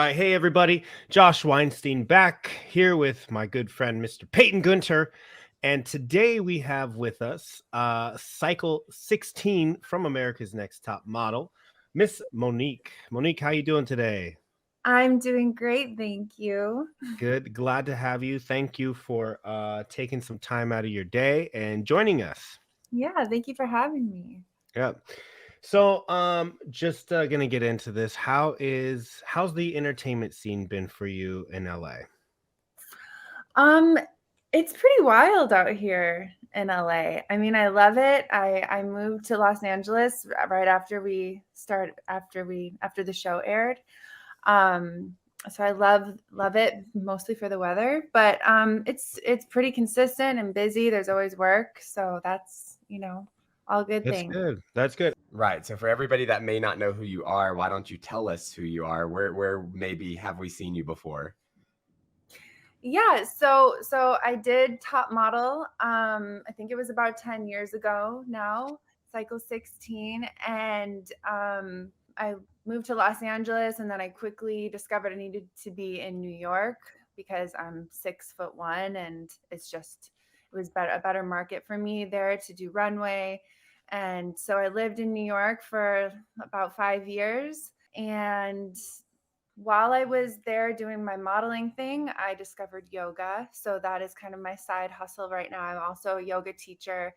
right. Hey, everybody. Josh Weinstein back here with my good friend, Mr. Peyton Gunter. And today we have with us Cycle 16 from America's Next Top Model, Miss Monique. Monique, how you doing today? I'm doing great, thank you. Good. Glad to have you. Thank you for taking some time out of your day and joining us. Yeah, thank you for having me. Yeah. So, just gonna get into this. How's the entertainment scene been for you in LA? Um, it's pretty wild out here in LA. I mean, I love it. I moved to Los Angeles right after the show aired. Um, so I love it mostly for the weather, but it's pretty consistent and busy. There's always work, so that's, all good That's things. good. That's good. Right. So for everybody that may not know who you are, why don't you tell us who you are? Where maybe have we seen you before? Yeah, so I did top model. I think it was about 10 years ago now, cycle 16, and I moved to Los Angeles, and then I quickly discovered I needed to be in New York because I'm 6'1", and it was a better market for me there to do runway. And so I lived in New York for about 5 years, and while I was there doing my modeling thing, I discovered yoga. So that is kind of my side hustle right now. I'm also a yoga teacher.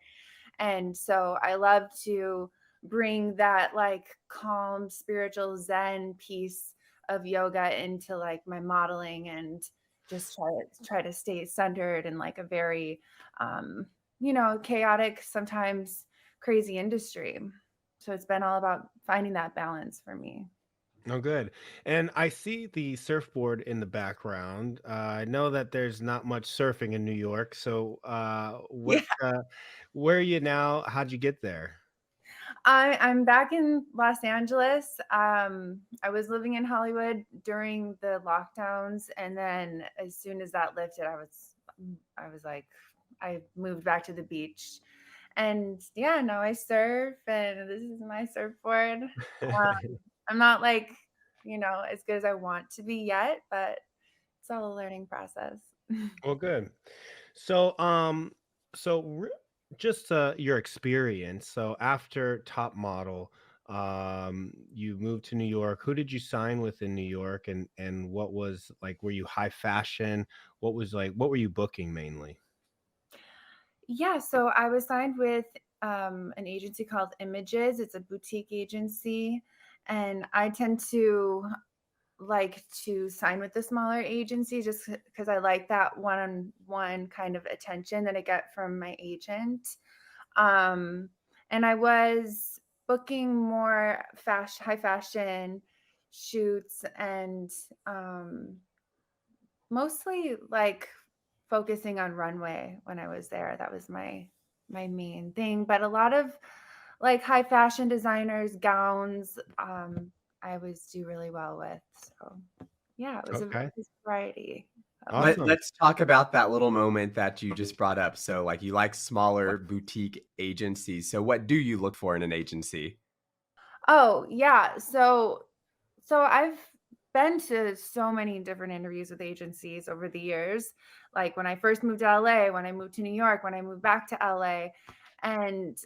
And so I love to bring that like calm, spiritual Zen piece of yoga into like my modeling and just try to stay centered in like a very chaotic, sometimes crazy industry. So it's been all about finding that balance for me. Oh, good. And I see the surfboard in the background. I know that there's not much surfing in New York. So, where are you now? How'd you get there? I'm back in Los Angeles. I was living in Hollywood during the lockdowns, and then as soon as that lifted, I was like, I moved back to the beach, and yeah, now I surf, and this is my surfboard. I'm not like as good as I want to be yet, but it's all a learning process. Well, good. So, so re- just your experience. So, after Top Model, you moved to New York. Who did you sign with in New York, and what was like? Were you high fashion? What was like? What were you booking mainly? Yeah, so I was signed with an agency called Images. It's a boutique agency, and I tend to like to sign with the smaller agencies just because I like that one-on-one kind of attention that I get from my agent. Um, and I was booking more high fashion shoots and mostly like focusing on runway when I was there. That was my main thing. But a lot of like high fashion designers, gowns, I always do really well with. So yeah, Okay, it was variety of Let, awesome. let's talk about that little moment that you just brought up. So like you like smaller boutique agencies. So what do you look for in an agency? Oh, yeah. So I've been to so many different interviews with agencies over the years. Like when I first moved to LA, when I moved to New York, when I moved back to LA, and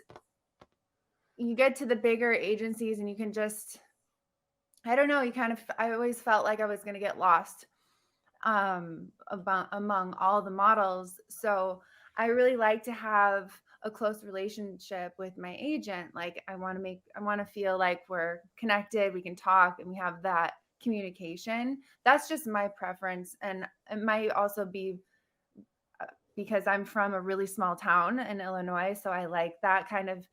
you get to the bigger agencies and you can just I don't know, I always felt like I was going to get lost among all the models. So I really like to have a close relationship with my agent. Like I want to feel like we're connected, we can talk and we have that communication. That's just my preference. And it might also be because I'm from a really small town in Illinois. So I like that kind of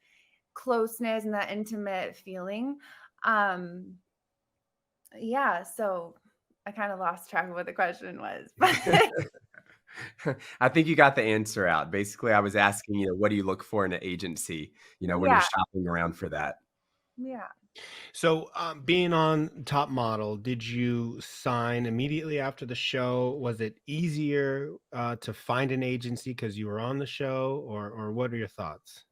closeness and that intimate feeling. Um, yeah. So I kind of lost track of what the question was, but I think you got the answer out. Basically, I was asking, what do you look for in an agency, when you're yeah. shopping around for that? Yeah. So, being on Top Model, did you sign immediately after the show? Was it easier to find an agency because you were on the show, or what are your thoughts?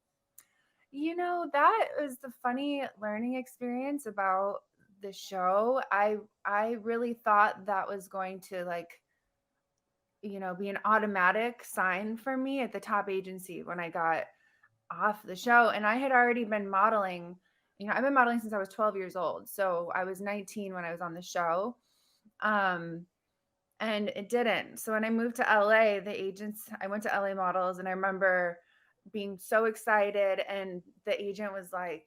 That was the funny learning experience about the show, I really thought that was going to like, be an automatic sign for me at the top agency when I got off the show. And I had already been modeling. I've been modeling since I was 12 years old. So I was 19 when I was on the show. Um, and it didn't. So when I moved to LA, I went to LA Models, and I remember being so excited, and the agent was like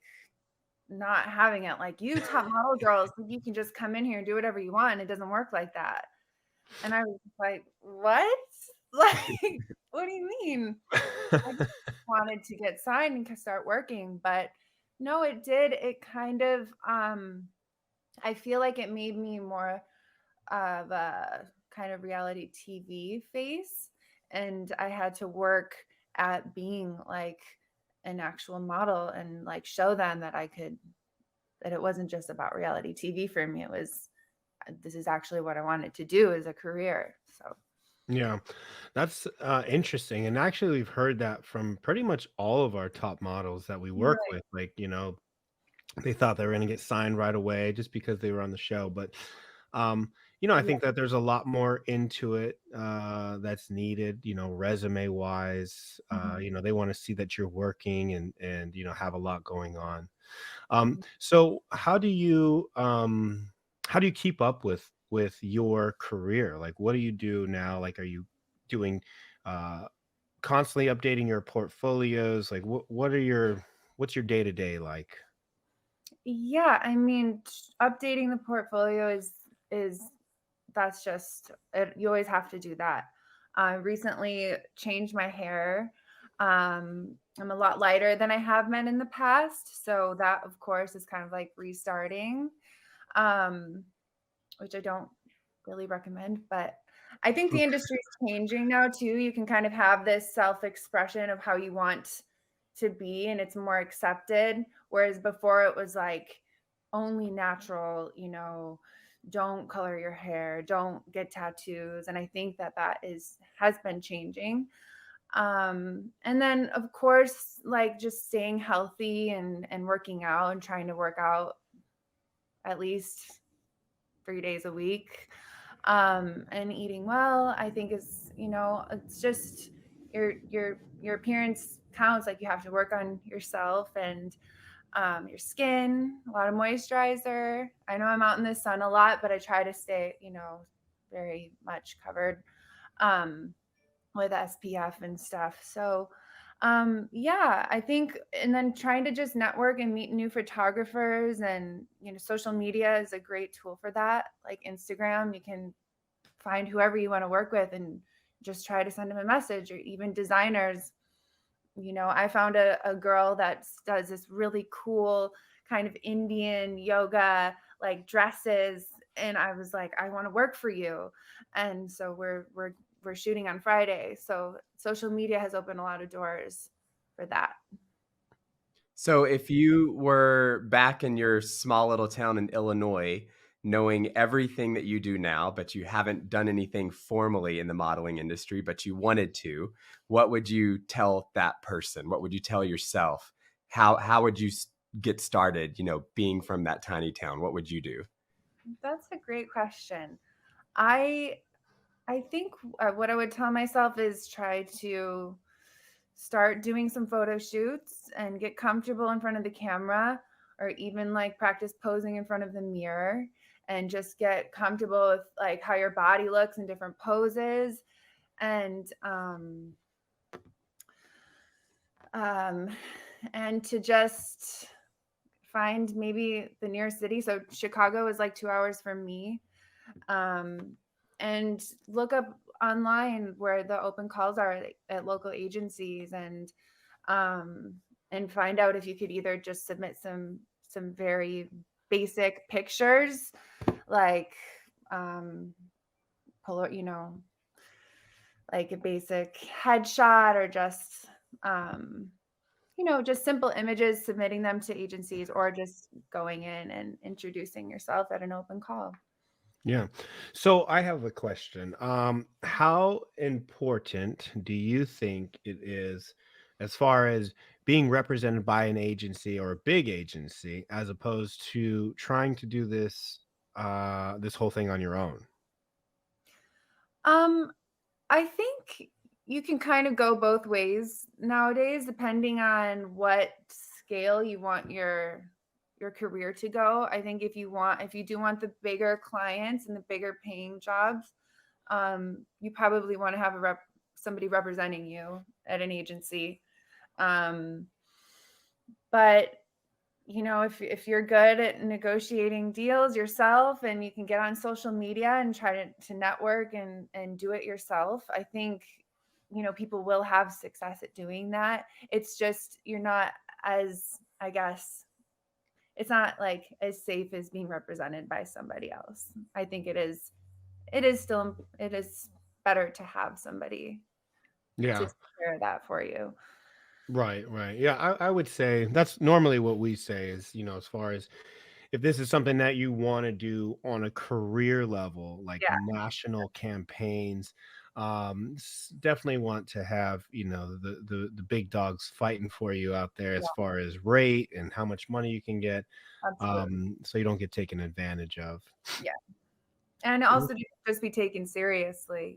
not having it. Like, you top model girls, you can just come in here and do whatever you want. It doesn't work like that. And I was like, what? Like, what do you mean? I just wanted to get signed and start working, but no, it did. It kind of, I feel like it made me more of a kind of reality TV face, and I had to work at being like an actual model and like show them that that it wasn't just about reality TV for me. It was, this is actually what I wanted to do as a career. So, Yeah, that's interesting. And actually, we've heard that from pretty much all of our top models that we work right. with. Like, they thought they were going to get signed right away just because they were on the show. But, I Yeah. think that there's a lot more into it that's needed, resume wise. Mhm. They want to see that you're working and, have a lot going on. Mhm. So how do you keep up with your career? Like, what do you do now? Like, are you doing uh constantly updating your portfolios? Like, what's your day to day like? Yeah, I mean, updating the portfolio is that's just it, you always have to do that. I recently changed my hair. I'm a lot lighter than I have been in the past, so that of course is kind of like restarting, um, which I don't really recommend. But I think the industry is changing now too. You can kind of have this self-expression of how you want to be, and it's more accepted. Whereas before it was like only natural, don't color your hair, don't get tattoos. And I think that has been changing. And then of course, like just staying healthy and working out and trying to work out at least 3 days a week, and eating well, I think is, it's just your appearance counts. Like, you have to work on yourself and your skin, a lot of moisturizer. I know I'm out in the sun a lot, but I try to stay, very much covered, um, with SPF and stuff. So, yeah, I think, and then trying to just network and meet new photographers, and, social media is a great tool for that. Like Instagram, you can find whoever you want to work with and just try to send them a message, or even designers. I found a girl that does this really cool kind of Indian yoga, like dresses. And I was like, I want to work for you. And so we're shooting on Friday. So social media has opened a lot of doors for that. So if you were back in your small little town in Illinois, knowing everything that you do now, but you haven't done anything formally in the modeling industry, but you wanted to, what would you tell that person? What would you tell yourself? How would you get started, being from that tiny town? What would you do? That's a great question. I I think what I would tell myself is try to start doing some photo shoots and get comfortable in front of the camera, or even like practice posing in front of the mirror, and just get comfortable with like how your body looks in different poses. And um and to just find maybe the nearest city. So Chicago is like 2 hours from me. um, and look up online where the open calls are at local agencies, um, and find out if you could either just submit some very basic pictures, like um, you know, like a basic headshot, or just just simple images, submitting them to agencies, or just going in and introducing yourself at an open call. Yeah. So I have a question. How important do you think it is as far as being represented by an agency or a big agency as opposed to trying to do this whole thing on your own? Um, I think you can kind of go both ways nowadays, depending on what scale you want your career to go. I think if you do want the bigger clients and the bigger paying jobs, you probably want to have somebody representing you at an agency. Um, but if you're good at negotiating deals yourself and you can get on social media and try to network and do it yourself, I think, people will have success at doing that. It's just you're not as, I guess, it's not like as safe as being represented by somebody else. I think it is better to have somebody to Yeah. take care of that for you. Right, right. Yeah, I would say that's normally what we say is, as far as if this is something that you want to do on a career level, like Yeah, national campaigns, definitely want to have, the big dogs fighting for you out there as yeah, far as rate and how much money you can get, absolutely. so you don't get taken advantage of. Yeah. And also to just be taken seriously.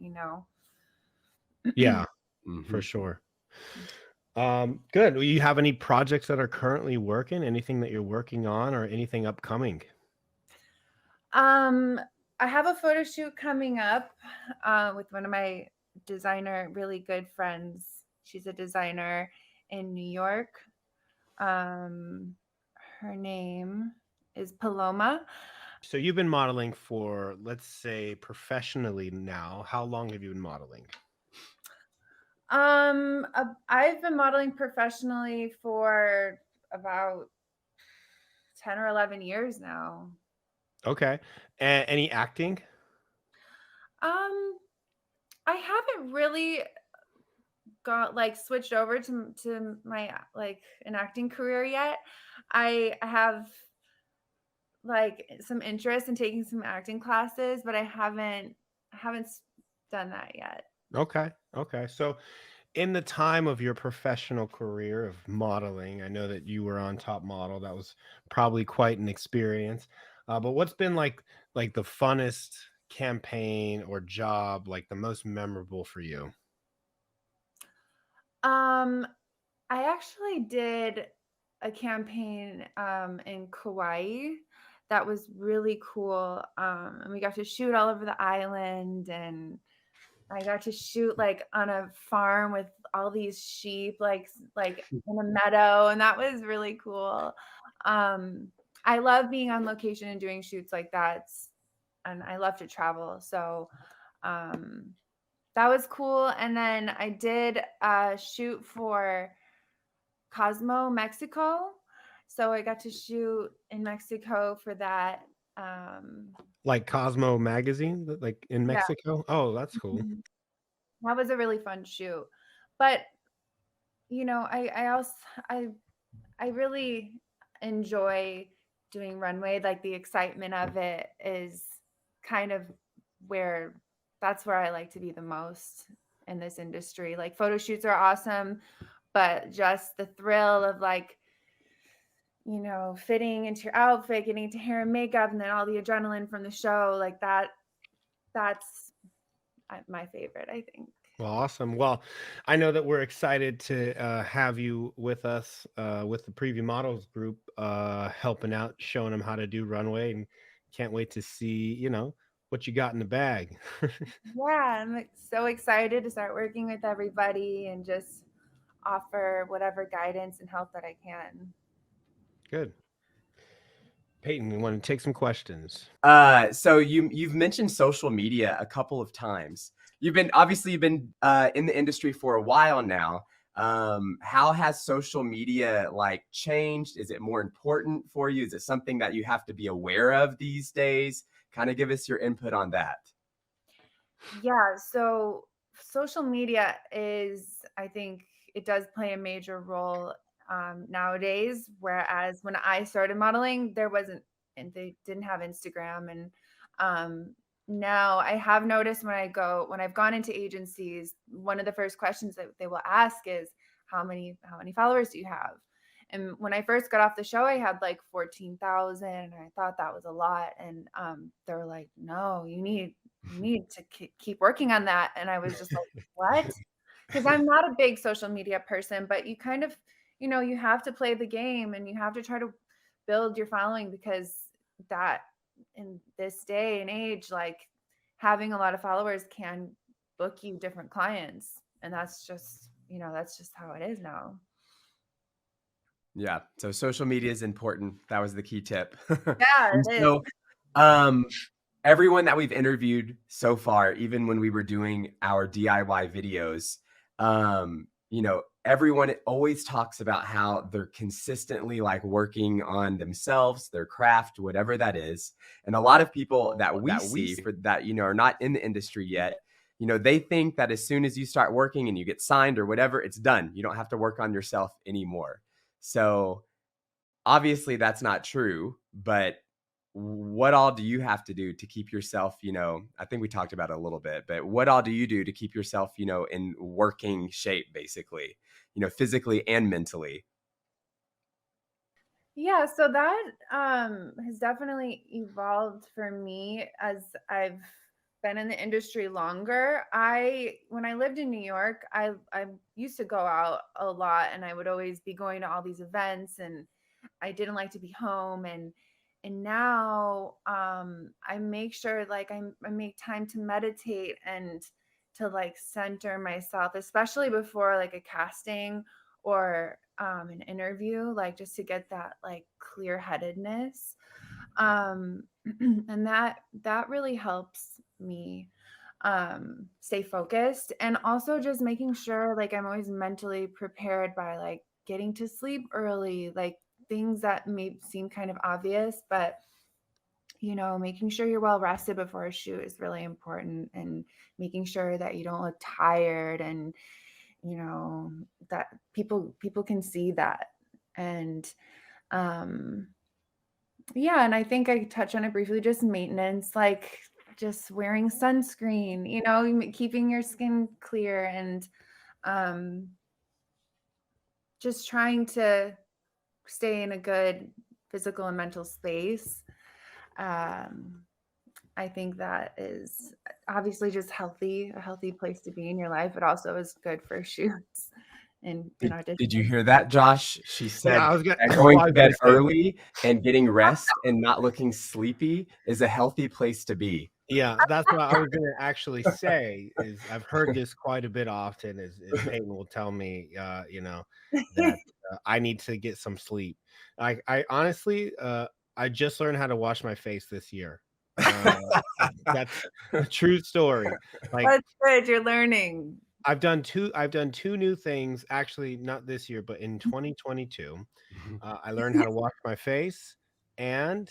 Yeah, for Mhm. sure. Good. Do you have any projects that are currently working? Anything that you're working on or anything upcoming? Um, I have a photo shoot coming up with one of my really good friends. She's a designer in New York. Um, Her name is Paloma. So you've been modeling for, let's say, professionally now. How long have you been modeling? I've been modeling professionally for about 10 or 11 years now. Okay. Any acting? Um, I haven't really got like switched over to my like an acting career yet. I have like some interest in taking some acting classes, but I haven't done that yet. Okay. Okay. So in the time of your professional career of modeling, I know that you were on Top Model. That was probably quite an experience. But what's been like the funnest campaign or job, like the most memorable for you? Um, I actually did a campaign in Kauai that was really cool. And we got to shoot all over the island, and I got to shoot like on a farm with all these sheep, like in a meadow, and that was really cool. Um, I love being on location and doing shoots like that, and I love to travel. So um, that was cool. And then I did a shoot for Cosmo, Mexico. So I got to shoot in Mexico for that. Um, Like Cosmo magazine, like in yeah, Mexico? Oh, that's cool. mhm. That was a really fun shoot. But I also I I really enjoy doing runway. Like the excitement of it is kind of where that's where I like to be the most in this industry. Like photo shoots are awesome, but just the thrill of like, fitting into your outfit, getting into hair and makeup, and then all the adrenaline from the show, like that's my favorite, I think. Well, awesome. Well, I know that we're excited to have you with us with the Preview Models group, helping out, showing them how to do runway, and can't wait to see, what you got in the bag. Yeah, I'm like so excited to start working with everybody and just offer whatever guidance and help that I can. Good. Peyton, we want to take some questions. So you've mentioned social media a couple of times. You've been in the industry for a while now. How has social media like changed? Is it more important for you? Is it something that you have to be aware of these days? Kind of give us your input on that. Yeah, so social media I think it does play a major role nowadays. Whereas when I started modeling, and they didn't have Instagram. And now I have noticed when I've gone into agencies, one of the first questions that they will ask is, how many followers do you have? And when I first got off the show, I had like 14,000, and I thought that was a lot. And they were like, no, you need to keep working on that. And I was just like, what? Because I'm not a big social media person, but you kind of, you have to play the game, and you have to try to build your following, because that in this day and age, like having a lot of followers can book you different clients. And that's just how it is now. Yeah. So social media is important. That was the key tip. Yeah, And it is. so, everyone that we've interviewed so far, even when we were doing our DIY videos, everyone always talks about how they're consistently like working on themselves, their craft, whatever that is. And a lot of people that we see for that, are not in the industry yet, they think that as soon as you start working and you get signed or whatever, it's done. You don't have to work on yourself anymore. So obviously that's not true, but what all do you have to do to keep yourself, I think we talked about it a little bit, but what all do you do to keep yourself, in working shape, basically, physically and mentally? Yeah, so that has definitely evolved for me as I've been in the industry longer. When I lived in New York, I used to go out a lot, and I would always be going to all these events, and I didn't like to be home. And now I make sure like I make time to meditate and to like center myself, especially before like a casting or an interview, like just to get that like clear headedness. And that really helps me stay focused, and also just making sure like I'm always mentally prepared by like getting to sleep early, like things that may seem kind of obvious, but making sure you're well rested before a shoot is really important, and making sure that you don't look tired, and that people can see that. And yeah, and I think I touched on it briefly, just maintenance, like just wearing sunscreen, keeping your skin clear, and um just trying to stay in a good physical and mental space. um I think that is obviously just a healthy place to be in your life, but also is good for shoots and Did you auditions. hear that, Josh? She Yeah, said I was gonna. that Well, going I to was bed gonna say. early and getting rest and not looking sleepy is a healthy place to be. Yeah, that's what I was gonna actually say. Is I've heard this quite a bit often. Is Peyton will tell me, that I need to get some sleep. I honestly, I just learned how to wash my face this year. Uh, that's a true story. Like That's good. You're learning. I've done two new things, actually not this year, but in 2022. I learned how to wash my face and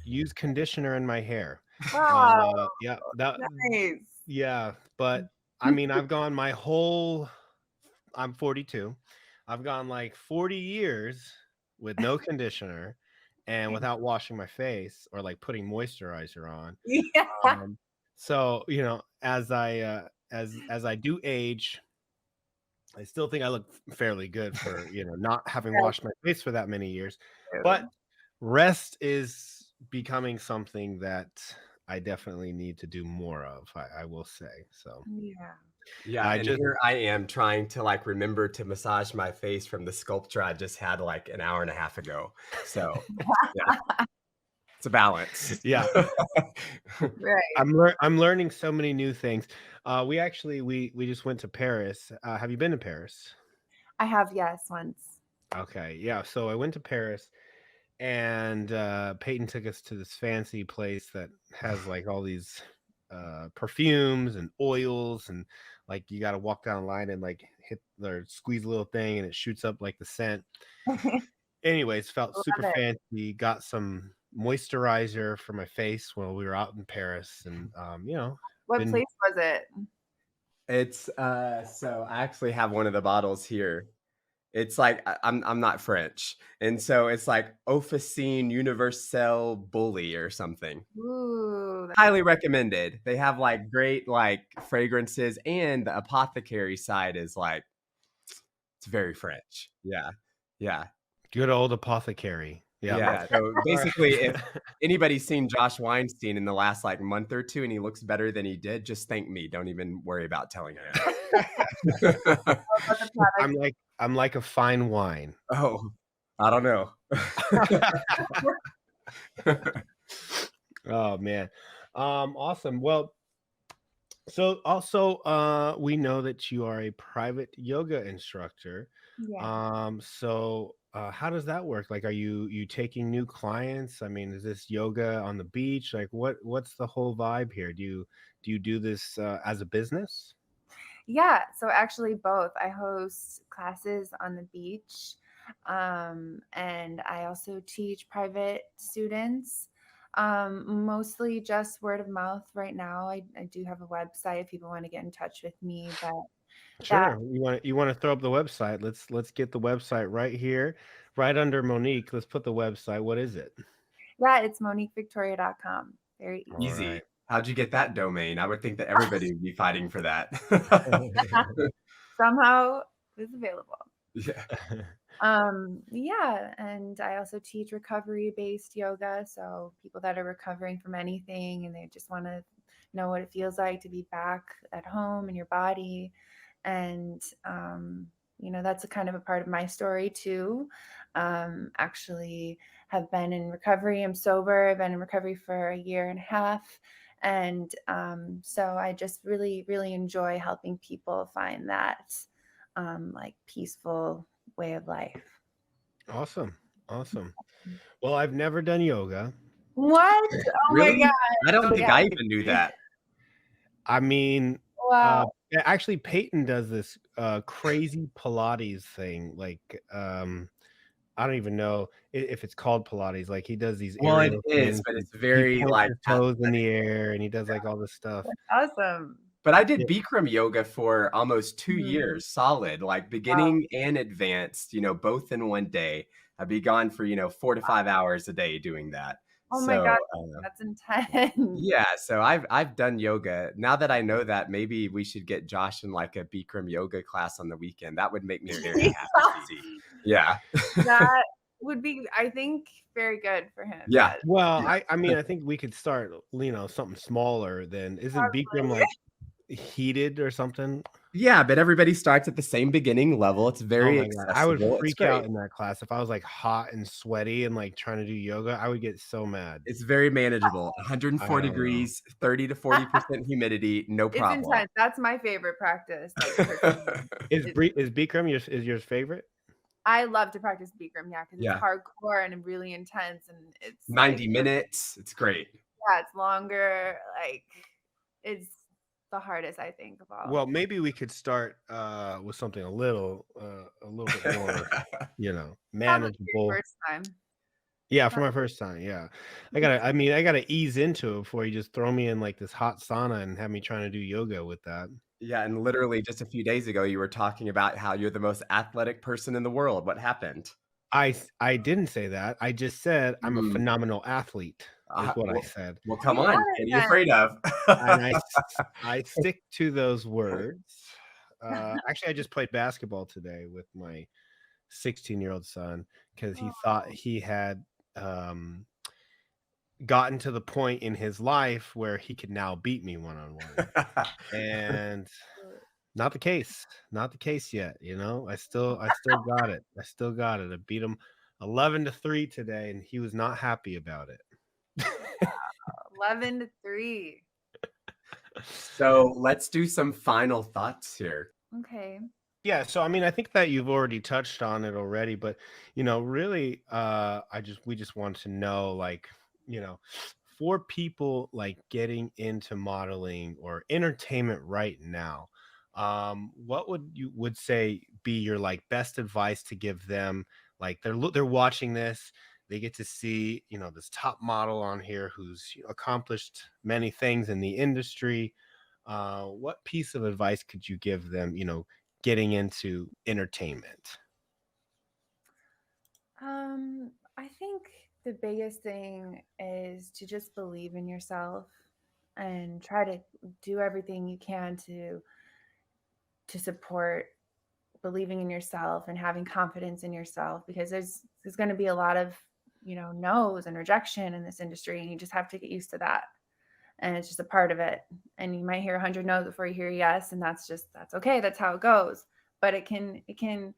use conditioner in my hair. Wow, Yeah, that nice. yeah, but I mean, I'm 42. I've gone like 40 years with no conditioner and without washing my face or like putting moisturizer on. Yeah. So, as I do age, I still think I look fairly good for, not having washed my face for that many years. But rest is becoming something that I definitely need to do more of, I will say. So Yeah. Yeah, I and just here I am trying to like remember to massage my face from the sculpture I just had like an hour and a half ago. So, yeah, it's a balance. yeah, Right. I'm learning so many new things. We just went to Paris. Have you been to Paris? I have, yes, once. Okay, yeah. So I went to Paris, and Peyton took us to this fancy place that has like all these perfumes and oils, and like you got to walk down a line and like hit or squeeze a little thing, and it shoots up like the scent. Anyways, felt super Love it. fancy. Got some moisturizer for my face while we were out in Paris, and What been place was it? It's so I actually have one of the bottles here. It's like I'm not French, and so it's like Officine Universelle Bully or something. Ooh, Highly recommended. They have like great like fragrances, and the apothecary side is like It's very French. Yeah. Yeah. Good old apothecary. Yep. Yeah. So All basically, if right. anybody's seen Josh Weinstein in the last like month or two and he looks better than he did, just thank me. Don't even worry about telling him. About the product. I'm like a fine wine. Oh, I don't know. Oh man. Awesome. Well, so also we know that you are a private yoga instructor. Yeah. How does that work? Like, are you taking new clients? I mean, is this yoga on the beach? Like, what's the whole vibe here? Do you do this as a business? Yeah, so actually both. I host classes on the beach, and I also teach private students, mostly just word of mouth right now. I do have a website if people want to get in touch with me, but that, Sure. You want to throw up the website? Let's get the website right here, right under Monique. Let's put the website. What is it? yeah, it's moniquevictoria.com. Very All easy. right. Easy. How'd you get that domain? I would think that everybody would be fighting for that. Somehow it's available. Yeah. Yeah, and I also teach recovery-based yoga, so people that are recovering from anything and they just want to know what it feels like to be back at home in your body. And that's a kind of a part of my story too. Actually have been in recovery. I'm sober. I've been in recovery for a year and a half. And so I just really, really enjoy helping people find that like peaceful way of life. Awesome. Awesome. Well, I've never done yoga. What? Oh my Really? I God. don't think I Okay. even knew that. I mean, Wow. actually, Peyton does this crazy Pilates thing. Like, I don't even know if it's called Pilates. Like, he does these Well, it aerial is, things. but And it's he very, points like, his toes in athletic. the air, and he does like all this stuff. Awesome. But I Yeah. did Bikram yoga for almost 2 Mhm. years solid, like, Wow. beginning and advanced, both in one day. I'd be gone for, 4 to 5 hours a day doing that. Oh my God. So, That's intense. yeah, so I've done yoga. Now that I know that, maybe we should get Josh in, like, a Bikram yoga class on the weekend. That would make me very happy. Yeah. That would be, I think, very good for him. Yeah. Yes. Well, I mean, I think we could start, something smaller than isn't Bikram Absolutely. like heated or something? Yeah, but everybody starts at the same beginning level. It's Oh very my god, I would accessible. It's freak out great. in that class if I was like hot and sweaty and like trying to do yoga. I would get so mad. It's very manageable. I 104 don't know. degrees, 30 to 40% humidity, no It's problem. intense. That's my favorite practice. Like, it, Is Bikram yours favorite? I love to practice Bikram, yeah, because it's Yeah, hardcore and really intense, and it's like, 90 minutes. It's great. yeah, it's longer. Like, it's the hardest, I think, of all. Well, maybe we could start with something a little bit more, Probably your manageable. first time. Yeah, for my first time. Yeah. I gotta ease into it before you just throw me in like this hot sauna and have me trying to do yoga with that. Yeah, and literally just a few days ago, you were talking about how you're the most athletic person in the world. What happened? I didn't say that. I just said I'm a Mm, phenomenal athlete is what I well, said. well, come You got on. What it are you then. afraid of? And I stick to those words. Actually, I just played basketball today with my 16-year-old son because he thought Oh, he had gotten to the point in his life where he could now beat me one on one. And not the case. Not the case yet, you know? I still got it. I still got it. I beat him 11-3 today, and he was not happy about it. 11-3. So let's do some final thoughts here. Okay. Yeah, so I mean, I think that you've already touched on it already, but really, we just want to know, like, you know, for people like getting into modeling or entertainment right now, what would say be your like best advice to give them? Like they're watching this, they get to see, this top model on here who's accomplished many things in the industry. What piece of advice could you give them, getting into entertainment? I think the biggest thing is to just believe in yourself and try to do everything you can to support believing in yourself and having confidence in yourself, because there's going to be a lot of, no's and rejection in this industry, and you just have to get used to that. And it's just a part of it. And you might hear 100 no's before you hear a yes, and that's okay. That's how it goes. But it can, you can't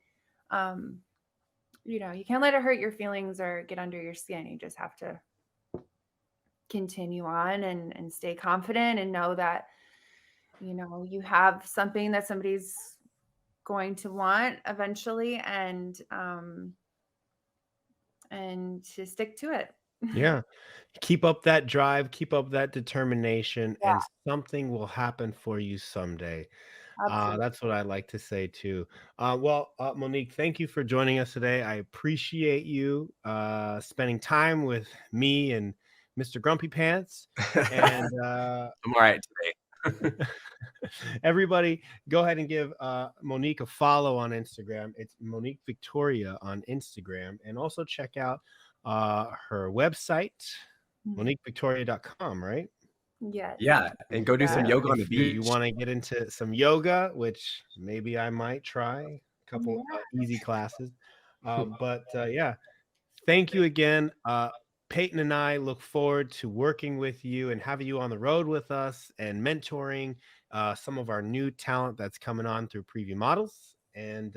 let it hurt your feelings or get under your skin. You just have to continue on and stay confident and know that, you have something that somebody's going to want eventually, and to stick to it. Yeah. Keep up that drive, keep up that determination, Yeah, and something will happen for you someday. absolutely. That's what I like to say too. Monique, thank you for joining us today. I appreciate you spending time with me and Mr. Grumpy Pants. And I'm all right today. everybody, go ahead and give Monique a follow on Instagram. It's Monique Victoria on Instagram. And also check out her website, MoniqueVictoria.com, right? Yes. Yeah, and go do some Yeah. yoga on the If you beach. want to get into some yoga, which maybe I might try a couple Yeah. easy classes. Yeah, thank you again. Peyton and I look forward to working with you and having you on the road with us and mentoring some of our new talent that's coming on through Preview Models. And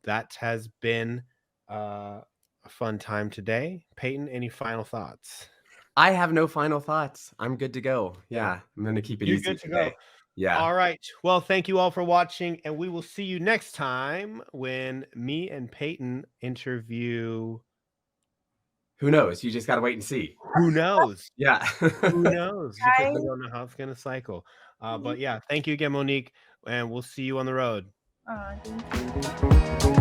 that has been a fun time today. Peyton, any final thoughts? I have no final thoughts. I'm good to go. Yeah, Yeah, I'm gonna keep it you're easy good to go. today. Yeah. All right. Well, thank you all for watching, and we will see you next time when me and Peyton interview. Who knows? You just gotta wait and see. Who knows? Yeah. Who knows? Because we Guys. don't know how it's going to cycle. But yeah, thank you again, Monique, and we'll see you on the road. Thank you.